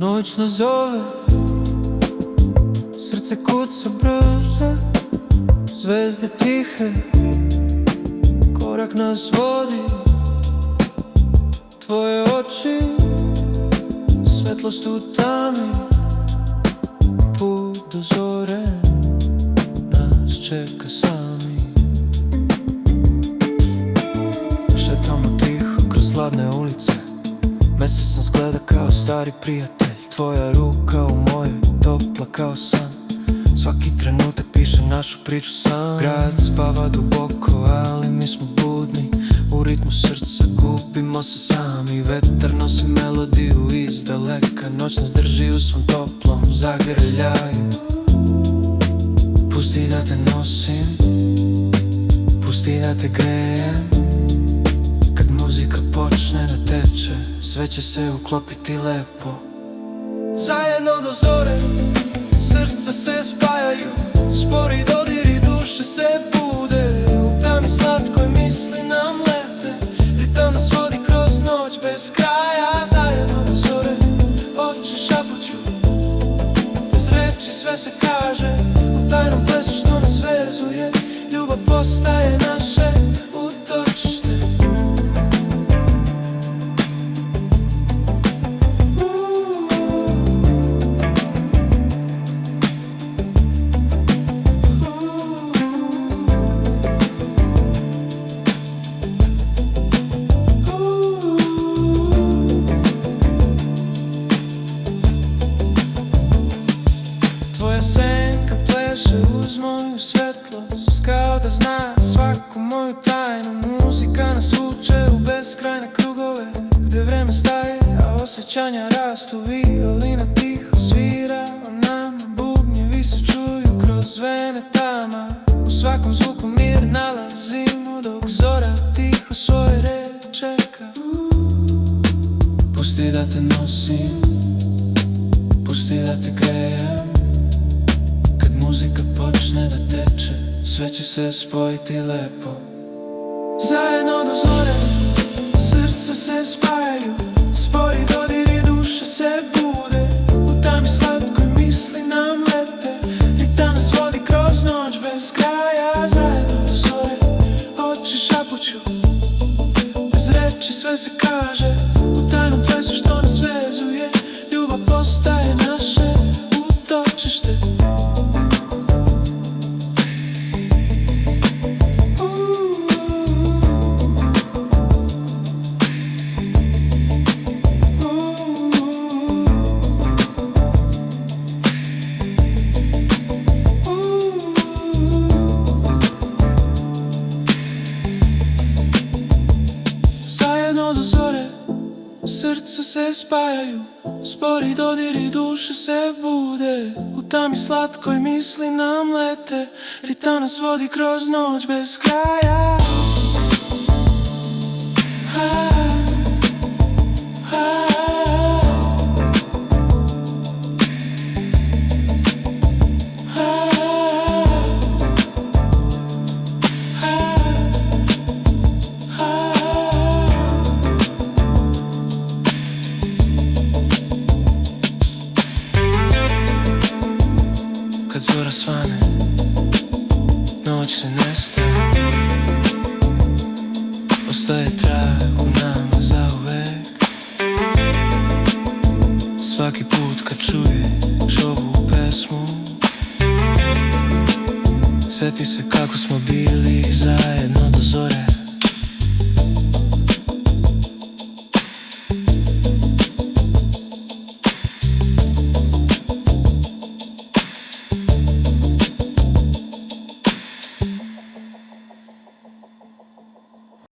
Noć nas zove, srce kuca brže, zvezde tihe, korak nas vodi. Tvoje oči, svetlost u tami, put do zore nas čeka sami. Šetamo tiho kroz hladne ulice, mesec nas gleda kao stari prijatelj. Tvoja ruka u mojoj, topla kao san. Svaki trenutak piše našu priču sam. Grad spava duboko, ali mi smo budni. U ritmu srca gubimo se sami. Vetar nosi melodiju iz daleka. Noć nas drži u svom toplom zagrljaju. Pusti da te nosim, pusti da te grejem. Kad muzika počne da teče, sve će se uklopiti lepo. Zajedno do zore, srca se spajaju. Spori dodiri, duše se bude. U tami slatkoj misli nam lete. Ritam nas vodi kroz noć bez kraja. Zajedno do zore, oči šapuću. Bez reči sve se kaže. U tajnom plesu što nas vezuje. Ljubav postaje naše utočište. Senka pleše uz moju svetlost, kao da zna svaku moju tajnu. Muzika nas vuče u beskrajne krugove, gde vreme staje, a osjećanja rastu. Violina tiho svira o nama, bubnjevi se čuju kroz vene tama. U svakom zvuku mir nalazimo, dok zora tiho svoje reči čeka. Pusti da te nosim, pusti da te grejem. Muzika počne da teče, sve će se spojiti lepo. Zajedno do zore, srca se spajaju. Spori dodiri, duše se bude. U tami slatkoj misli nam lete. Ritam nas vodi kroz noć bez kraja. Zajedno do zore, oči šapuću. Bez reči sve se kaže. U tajnom plesu što nas vezuje. Ljubav postaje naše utočište. Srca se spajaju, spori dodiri, duše se bude. U tami slatkoj misli nam lete. Ritam nas vodi kroz noć bez kraja. Kad zora svane, noć se nestaje. Ostaje trag u nama zauvek. Svaki put kad čuješ ovu pesmu, sjeti se kako smo bili zajedno do zore.